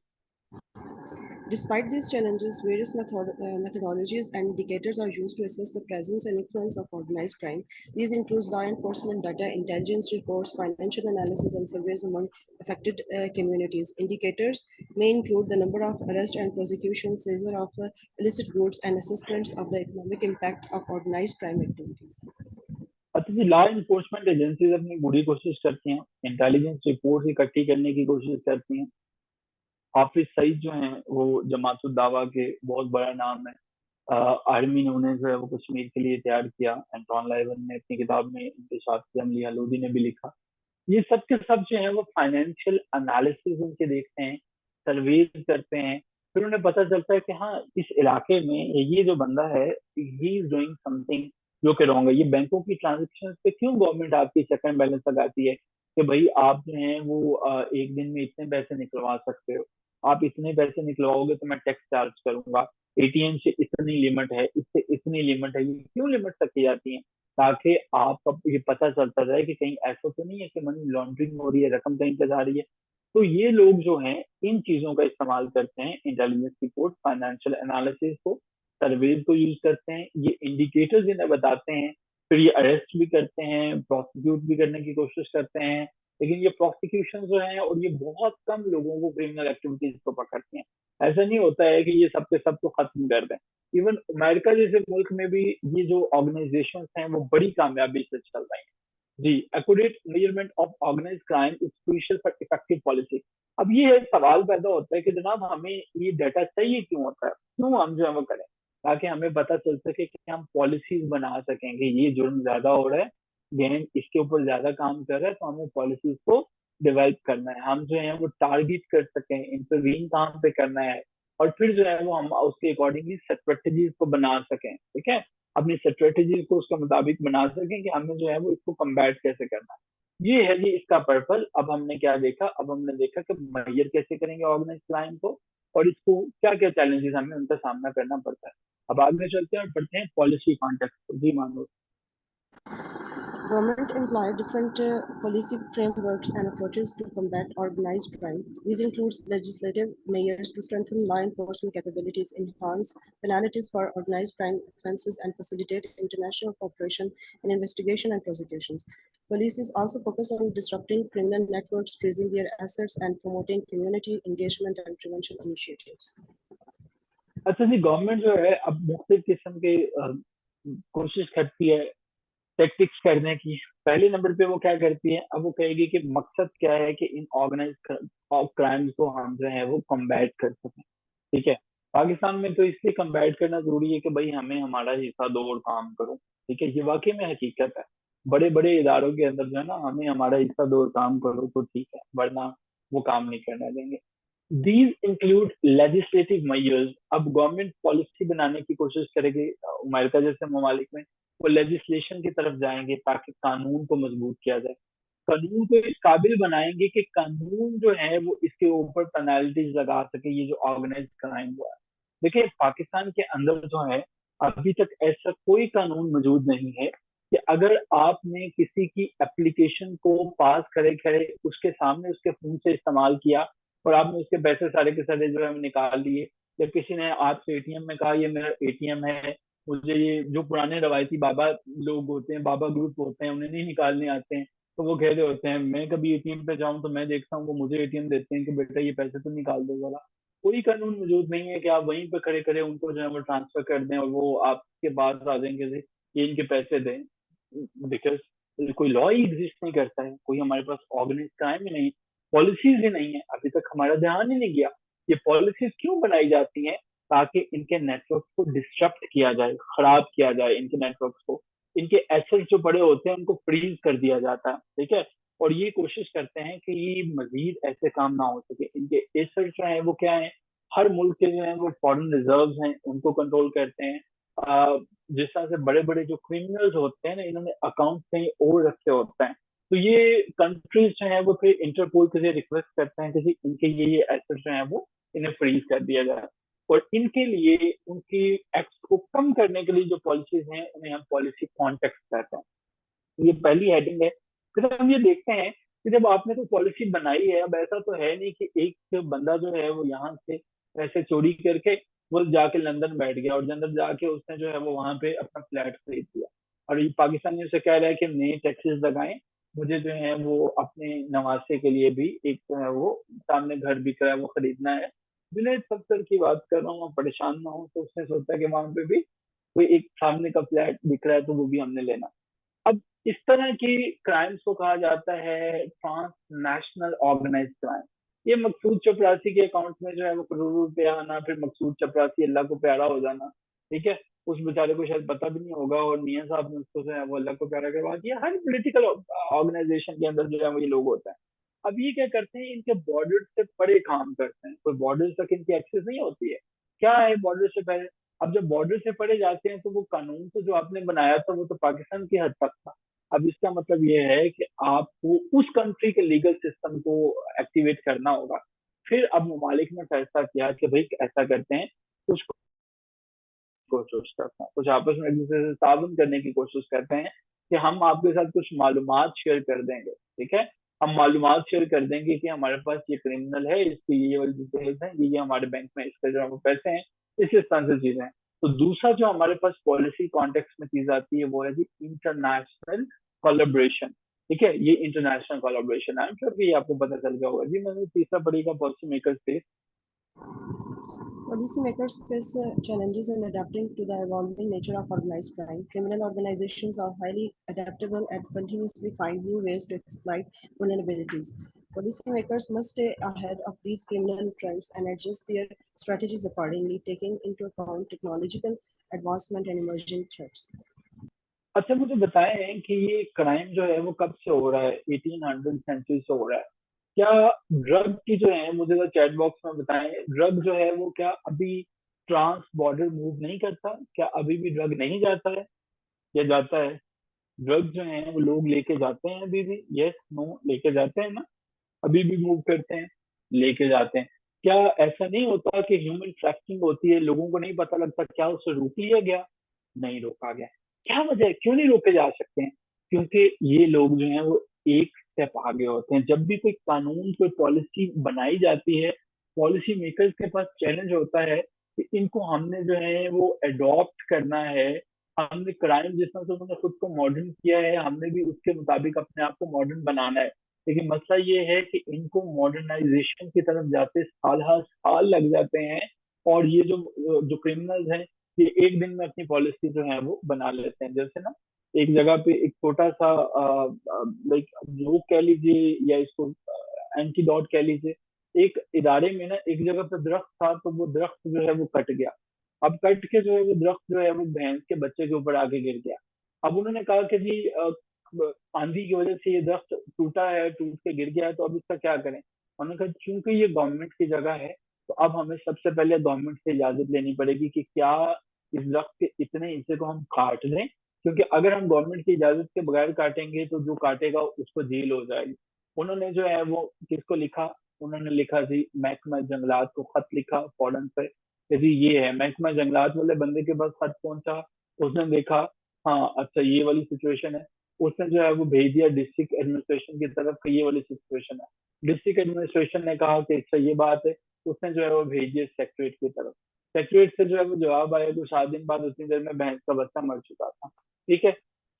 Despite these challenges, various methodologies and indicators are used to assess the presence and influence of organized crime. These include law enforcement data, intelligence reports, financial analysis, and surveys among affected communities. Indicators may include the number of arrests and prosecutions, seizure of illicit goods, and assessments of the economic impact of organized crime activities. अच्छा जी, लॉ इन्फोर्समेंट एजेंसीज अपनी पूरी कोशिश करती हैं, इंटेलिजेंस रिपोर्ट इकट्ठी करने की कोशिश करती हैं। हाफिज सईद जो हैं वो जमातुल दावा के बहुत बड़ा नाम है। आर्मी ने उन्हें जो है वो कश्मीर के लिए तैयार किया। एंटोन लाइवन ने अपनी किताब में, इनके साथ जमली आलूदी ने भी लिखा। ये सब के सब जो है वो फाइनेंशियल एनालिसिस उनके देखते हैं, सर्वेज करते हैं। फिर उन्हें पता चलता है कि हाँ, इस इलाके में ये जो बंदा है, ही इज डूइंग समथिंग जो कि रॉन्ग है। ये बैंकों की ट्रांजेक्शन पे क्यों गवर्नमेंट आपकी चेक एंड बैलेंस लगाती है कि भाई आप जो है वो एक दिन में इतने पैसे निकलवा सकते हो, आप इतने पैसे निकलवाओगे तो मैं टैक्स चार्ज करूंगा। एटीएम से इतनी लिमिट है, इससे इतनी लिमिट है। ये क्यों लिमिट रखी जाती है? ताकि आपको ये पता चलता रहे कि कहीं ऐसा तो नहीं है कि मनी लॉन्ड्रिंग हो रही है, रकम कहीं पे जा रही है। तो ये लोग जो हैं इन चीजों का इस्तेमाल करते हैं, इंटेलिजेंस रिपोर्ट, फाइनेंशियल एनालिसिस को, सर्वेज को यूज करते हैं, ये इंडिकेटर्स इन्हें बताते हैं। फिर ये अरेस्ट भी करते हैं, प्रोसिक्यूट भी करने की कोशिश करते हैं। लेकिन ये प्रोसिक्यूशन जो है, और ये बहुत कम लोगों को क्रिमिनल एक्टिविटीज को पकड़ते हैं। ऐसा नहीं होता है कि ये सब के सब को खत्म कर दें। इवन अमेरिका जैसे मुल्क में भी ये जो ऑर्गेनाइजेशन हैं वो बड़ी कामयाबी से चल रही हैं। जी, accurate measurement of organised crime is crucial for effective policy. अब ये है सवाल पैदा होता है कि जनाब हमें ये डाटा चाहिए क्यों होता है, क्यों हम जो है वो करें, ताकि हमें पता चल सके कि हम पॉलिसीज बना सकेंगे। ये जुर्म ज्यादा हो रहा है, गैंग इसके ऊपर ज्यादा काम कर रहा है, तो हमें पॉलिसीज को डेवलप करना है। हम जो है वो टारगेट कर सकें, इंटरवीन कहाँ पे करना है, और फिर जो है वो हम उसके अकॉर्डिंगली स्ट्रेटेजीज को बना सकें। ठीक है, अपनी स्ट्रेटेजीज को उसके मुताबिक बना सकें कि हमें जो है वो इसको कम्बैट कैसे करना है। ये है जी इसका पर्पल। अब हमने क्या देखा, अब हमने देखा कि मैयर कैसे करेंगे ऑर्गेनाइज क्राइम को, और इसको क्या क्या चैलेंजेस हमें उनका सामना करना पड़ता है। अब आगे चलते हैं और पढ़ते हैं पॉलिसी कॉन्टेक्स्ट। जी मानो। Government employ different policy frameworks and approaches to combat organized crime. These include legislative measures to strengthen law enforcement capabilities, enhance penalties for organized crime offenses, and facilitate international cooperation in investigation and prosecutions. Policies also focus on disrupting criminal networks, freezing their assets, and promoting community engagement and prevention initiatives. अच्छा जी, गवर्नमेंट जो है अब मुख्तलिफ किस्म के कोशिश करती है टैक्टिक्स करने की। पहले नंबर पे वो क्या करती है, अब वो कहेगी कि मकसद क्या है कि इन ऑर्गेनाइज क्राइम्स को हम जो है वो कम्बैट कर सकें। ठीक है, पाकिस्तान में तो इसलिए कम्बैट करना जरूरी है कि भाई हमें हमारा हिस्सा दो और काम करो। ठीक है, ये वाकई में हकीकत है। बड़े बड़े इदारों के अंदर जो है ना, हमें हमारा हिस्सा दो और काम करो तो ठीक है, वरना वो काम नहीं करने देंगे। These include legislative measures. अब गवर्नमेंट पॉलिसी बनाने की कोशिश करेगी, अमेरिका जैसे ममालिक में वो लेजिस्लेशन की तरफ जाएंगे ताकि कानून को मजबूत किया जाए, कानून को इस काबिल बनाएंगे कि कानून जो है वो इसके ऊपर पेनल्टीज लगा सके, ये जो ऑर्गेनाइज क्राइम हुआ है। देखिए पाकिस्तान के अंदर जो है अभी तक ऐसा कोई कानून मौजूद नहीं है कि अगर आपने किसी की एप्लीकेशन को पास करे करे उसके सामने उसके फोन से इस्तेमाल किया और आपने उसके पैसे सारे के सारे जो है वो निकाल लिए, या किसी ने आपसे एटीएम में कहा ये मेरा एटीएम है, मुझे ये जो पुराने रवायती बाबा लोग होते हैं, बाबा ग्रुप होते हैं, उन्हें नहीं निकालने आते हैं, तो वो कह रहे होते हैं मैं कभी एटीएम पे जाऊं तो मैं देखता हूँ वो मुझे एटीएम देते हैं कि बेटा ये पैसे तो निकाल दो जरा। कोई कानून मौजूद नहीं है कि आप वहीं पे खड़े खड़े उनको जो है वो ट्रांसफर कर दें और वो आपके पास आ जाएंगे कि ये इनके पैसे दें, बिकॉज कोई लॉ ही एग्जिस्ट नहीं करता है, कोई हमारे पास ऑर्गेनाइज क्राइम ही नहीं, पॉलिसीज ही नहीं है, अभी तक हमारा ध्यान ही नहीं गया ये पॉलिसीज क्यों बनाई जाती हैं, ताकि इनके नेटवर्क को डिस्टर्ब किया जाए, खराब किया जाए इनके नेटवर्क को, इनके एसेट्स जो बड़े होते हैं उनको फ्रीज कर दिया जाता है, ठीक है। और ये कोशिश करते हैं कि ये मजीद ऐसे काम ना हो सके, इनके एसेट्स जो है वो क्या है, हर मुल्क के जो है वो फॉरेन रिजर्व हैं उनको कंट्रोल करते हैं। जिस तरह से बड़े बड़े जो क्रिमिनल्स होते हैं ना, इन्होंने अकाउंट कहीं और रखे होते हैं, तो ये कंट्रीज जो है वो फिर इंटरपोल के लिए रिक्वेस्ट करते हैं कि इनके ये एसेट्स जो है वो इन्हें फ्रीज कर दिया जाए। और इनके लिए उनकी एक्ट को कम करने के लिए जो पॉलिसीज हैं उन्हें हम पॉलिसी कॉन्टेक्स्ट कहते हैं। ये पहली हेडिंग है। फिर हम ये देखते हैं कि जब आपने तो पॉलिसी बनाई है, अब ऐसा तो है नहीं कि एक बंदा जो है वो यहाँ से पैसे चोरी करके वो जाके लंदन बैठ गया और लंदन जाके उसने जो है वो वहां पे अपना फ्लैट खरीद लिया और ये पाकिस्तानी उसे कह रहा है कि नए टैक्सेस लगाएं, मुझे जो है वो अपने नवासे के लिए भी एक जो है वो सामने घर बिक रहा है वो खरीदना है। जुनेद सत्तर की बात कर रहा हूँ, परेशान ना हूँ, तो उसने सोचा कि वहां पे भी कोई एक सामने का फ्लैट दिख रहा है तो वो भी हमने लेना। अब इस तरह की क्राइम्स को कहा जाता है ट्रांसनेशनल ऑर्गेनाइज क्राइम। ये मकसूद चपरासी के अकाउंट में जो है वो करोड़ों रुपया आना, फिर मकसूद चपरासी अल्लाह को प्यारा हो जाना, ठीक है। उस बेचारे को शायद पता भी नहीं होगा और मियाँ साहब ने उसको जो है वो अल्लाह को प्यारा करवा दिया। हर पॉलिटिकल ऑर्गेनाइजेशन के अंदर जो है वो ये लोग होते हैं। अब ये क्या करते हैं, इनके बॉर्डर से परे काम करते हैं, कोई बॉर्डर तक इनकी एक्सेस नहीं होती है। क्या है बॉर्डर से परे? अब जब बॉर्डर से परे जाते हैं तो वो कानून तो जो आपने बनाया था वो तो पाकिस्तान की हद तक था। अब इसका मतलब ये है कि आपको उस कंट्री के लीगल सिस्टम को एक्टिवेट करना होगा। फिर अब ममालिक ने फैसला किया कि भाई ऐसा करते हैं, कुछ कोशिश करते हैं, कुछ आपस में एक दूसरे से ताउन करने की कोशिश करते हैं कि हम आपके साथ कुछ मालूमात शेयर कर देंगे, ठीक है। हम मालूमात शेयर कर देंगे कि हमारे पास ये क्रिमिनल है, इसकी ये वाली डिटेल्स हैं, ये हमारे बैंक में इसके जो है वो पैसे हैं, इस तरह से चीजें हैं। तो दूसरा जो हमारे पास पॉलिसी कॉन्टेक्स्ट में चीज आती है वो है जी इंटरनेशनल कोलैबोरेशन, ठीक है। ये international collaboration I am sure कि ये आपको पता चल गया होगा जी। मैंने तीसरा पढ़ेगा policy makers face. Policymakers face challenges in adapting to the evolving nature of organized crime. Criminal organizations are highly adaptable and continuously find new ways to exploit vulnerabilities. Policymakers must stay ahead of these criminal trends and adjust their strategies accordingly, taking into account technological advancement and emerging threats. अच्छा मुझे बताएं कि ये क्राइम जो है वो कब से हो रहा है, 1800 सेंचुरी से हो रहा है क्या? ड्रग की जो है मुझे तो चैट बॉक्स में बताएं, ड्रग जो है वो क्या अभी ट्रांस बॉर्डर मूव नहीं करता? क्या अभी भी ड्रग नहीं जाता है या जाता है? ड्रग जो है वो लोग लेके जाते हैं अभी भी, यस नो लेके जाते हैं ना? अभी भी मूव करते हैं, लेके जाते हैं। क्या ऐसा नहीं होता कि ह्यूमन ट्रैफिकिंग होती है, लोगों को नहीं पता लगता, क्या उसे रोक लिया गया? नहीं रोका गया। क्या वजह है, क्यों नहीं रोके जा सकते हैं? क्योंकि ये लोग जो हैं वो एक स्टेप आगे होते हैं। जब भी कोई कानून कोई पॉलिसी बनाई जाती है, पॉलिसी मेकर्स के पास चैलेंज होता है कि इनको हमने जो है वो अडॉप्ट करना है। हमने क्राइम जिस तरह से उन्होंने खुद को मॉडर्न किया है, हमने भी उसके मुताबिक अपने आप को मॉडर्न बनाना है। लेकिन मसला ये है कि इनको मॉडर्नाइजेशन की तरफ जाते साल हर साल लग जाते हैं, और ये जो जो क्रिमिनल्स हैं ये एक दिन में अपनी पॉलिसी जो है वो बना लेते हैं। जैसे ना एक जगह पे एक छोटा सा लाइक लोग कह लीजिए या इसको एंटीडोट कह लीजिए, एक इदारे में ना एक जगह पे दरख्त था तो वो दरख्त जो है वो कट गया। अब कट के जो है वो दरख्त जो है वो भैंस के बच्चे के ऊपर आके गिर गया। अब उन्होंने कहा कि जी आंधी की वजह से ये दरख्त टूटा है, टूट के गिर गया है, तो अब इसका क्या करें? उन्होंने कहा क्योंकि ये गवर्नमेंट की जगह है तो अब हमें सबसे पहले गवर्नमेंट से इजाजत लेनी पड़ेगी कि क्या इस दरख्त के इतने हिस्से को हम काट दें, क्योंकि अगर हम गवर्नमेंट की इजाजत के बगैर काटेंगे तो जो काटेगा उसको जेल हो जाएगी। उन्होंने जो है वो किसको लिखा? उन्होंने लिखा जी महकमा जंगलात को खत लिखा फौरन से, यदि ये है, महकमा जंगलात वाले बंदे के पास खत पहुंचा, उसने देखा, हाँ अच्छा ये वाली सिचुएशन है, उसने जो है वो भेज दिया डिस्ट्रिक्ट एडमिनिस्ट्रेशन की तरफ कि ये वाली सिचुएशन है। डिस्ट्रिक्ट एडमिनिस्ट्रेशन ने कहा कि अच्छा ये बात है, उसने जो है वो भेज दिया सेक्रेटरीट की तरफ। सेक्रेटरीट से जो है वो जवाब आया तो 7 दिन बाद उतनी देर में भैंस का बच्चा मर चुका था। ठीक है।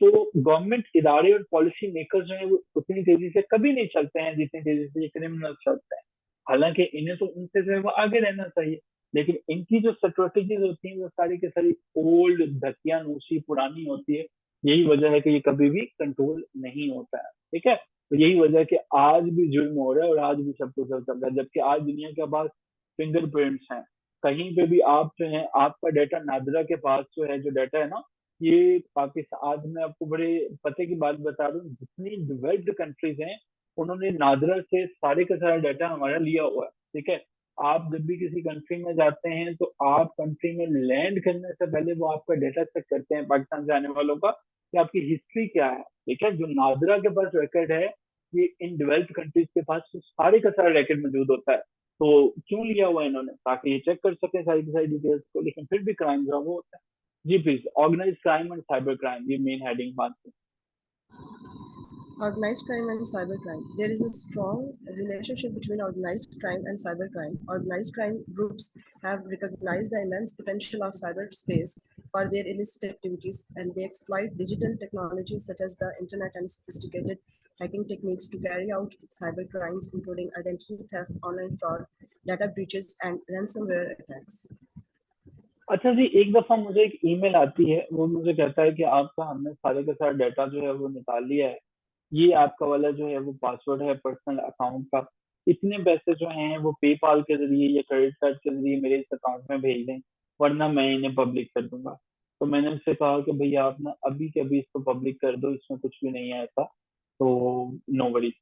तो गवर्नमेंट इदारे और पॉलिसी मेकर जो है वो उतनी तेजी से कभी नहीं चलते हैं जितनी तेजी से ये क्रिमिनल चलते हैं। हालांकि इन्हें तो उनसे जो है वो आगे रहना चाहिए, लेकिन इनकी जो स्ट्रेटेजीज होती हैं वो सारी की सारी ओल्ड धकियानूसी पुरानी होती है। यही वजह है कि ये कभी भी कंट्रोल नहीं होता है। ठीक है। तो यही वजह है कि आज भी जुर्म हो रहा है और आज भी सब कुछ चल रहा है, जबकि आज दुनिया के पास फिंगरप्रिंट्स हैं। कहीं पे भी आप जो है आपका डाटा, नादरा के पास जो है जो डाटा है ना, ये पाकिस्तान, आज मैं आपको बड़े पते की बात बता रहा हूँ, जितनी डेवलप्ड कंट्रीज हैं उन्होंने नादरा से सारे का सारा डाटा हमारा लिया हुआ है। ठीक है। आप जब भी किसी कंट्री में जाते हैं तो आप कंट्री में लैंड करने से पहले वो आपका डेटा चेक करते हैं पाकिस्तान से आने वालों का कि आपकी हिस्ट्री क्या है। ठीक है। जो नादरा के पास रिकॉर्ड है, ये इन डेवलप्ड कंट्रीज के पास तो सारे का सारा रिकॉर्ड मौजूद होता है। तो क्यों लिया हुआ है इन्होंने? ताकि ये चेक कर सके सारी की सारी डिटेल्स को, लेकिन फिर भी क्राइम जो है वो होता है। जी please, organised crime and cyber crime, ये मेन हेडिंग बात है। Organized crime and cybercrime. There is a strong relationship between organized crime and cybercrime. Organized crime groups have recognized the immense potential of cyberspace for their illicit activities, and they exploit digital technologies such as the internet and sophisticated hacking techniques to carry out cybercrimes, including identity theft, online fraud, data breaches, and ransomware attacks. अच्छा जी, एक दफा मुझे एक ईमेल आती है, वो मुझे कहता है कि आपका हमने सारे का सारा डाटा जो है वो निकाल लिया है, ये आपका वाला जो है वो पासवर्ड है पर्सनल अकाउंट का, इतने पैसे जो हैं वो पेपाल के जरिए या क्रेडिट कार्ड के जरिए मेरे इस अकाउंट में भेज दें, वरना मैं इन्हें पब्लिक कर दूंगा। तो मैंने उससे कहा कि भैया आप ना अभी के अभी इसको पब्लिक कर दो, इसमें कुछ भी नहीं है ऐसा। तो नो वरी।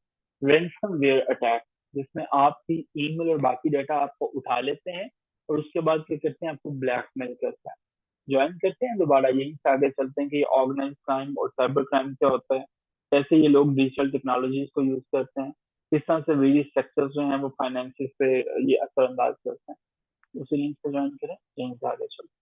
रैंसमवेयर अटैक, जिसमें आपकी ईमेल और बाकी डाटा आपको उठा लेते हैं और उसके बाद क्या करते हैं, आपको ब्लैकमेल करते हैं। ज्वाइन करते हैं दोबारा, यहीं से आगे चलते हैं कि ऑर्गेनाइज क्राइम और साइबर क्राइम क्या होता है, कैसे ये लोग डिजिटल टेक्नोलॉजीज को यूज करते हैं, किस तरह से वेरियस सेक्टर्स जो हैं वो फाइनेंसिस पे ये असरअंदाज करते हैं। उसी लिंक को ज्वाइन करें, यहीं से आगे चलते हैं।